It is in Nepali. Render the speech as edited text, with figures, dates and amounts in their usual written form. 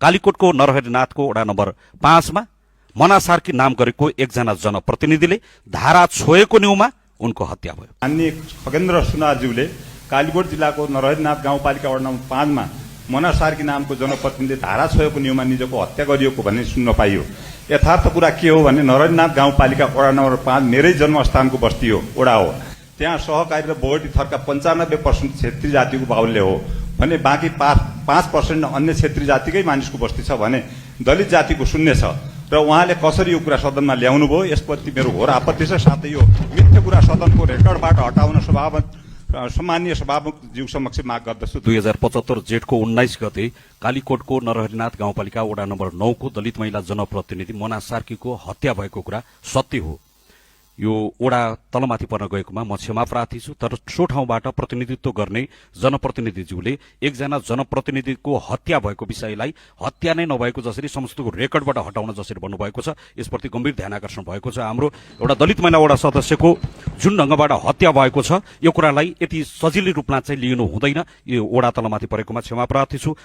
कालीकोटको नरहरिनाथको वडा नम्बर 5 मा मना सार्की नाम गरेको एकजना जनप्रतिनिधिले धारा छोएको न्यूमा उनको हत्या भयो। माननीय खगेन्द्र सुनारज्यूले कालीकोट जिल्लाको नरहरिनाथ गाउँपालिका वडा नम्बर 5 मा मना सार्की नामको जनप्रतिनिधिले धारा छोएको न्यूमा निजको हत्या गरिएको भन्ने सुन्न पाइयो। यथार्थ कुरा के हो भने नरहरिनाथ गाउँपालिका वडा नम्बर 5 मेरै जन्मस्थानको बस्ती हो, वडा हो। त्यहाँ सहकारी र बोगटी थरका 95% क्षेत्रीय जातिको बाहुल्य हो भने बाँकी 5% अन्य क्षेत्रीय जातिकै मानिसको बस्ती छ भने दलित जातिको शून्य छ। र उहाँले कसरी यो कुरा सदनमा ल्याउनु भयो यसप्रति मेरो घोर आपत्ति छ। साथै यो मिथ्या कुरा सदनको रेकर्डबाट हटाउन सम्माननीय सभामुखज्यू समक्ष माग गर्दछु। 2075 जेठको 19 गते कालीकोटको नरहरिनाथ गाउँपालिका वडा नम्बर 9 को दलित महिला जनप्रतिनिधि मना सार्कीको हत्या भएको कुरा सत्य हो। यो वडा तलमाथि पर्न गएकोमा म क्षमा प्रार्थी छु। तर सो ठाउँबाट प्रतिनिधित्व गर्ने जनप्रतिनिधिज्यूले एकजना जनप्रतिनिधिको हत्या भएको विषयलाई हत्या नै नभएको जसरी समस्तको रेकर्डबाट हटाउन जसरी भन्नुभएको छ यसप्रति गम्भीर ध्यान आकर्षण भएको छ। हाम्रो एउटा दलित महिला वडा सदस्यको जुन ढंगबाट हत्या भएको छ यो कुरालाई यति सजिलै रूपमा चाहिँ लिनु हुँदैन। यो वडा तलमाथि परेकोमा क्षमा प्रार्थी छु।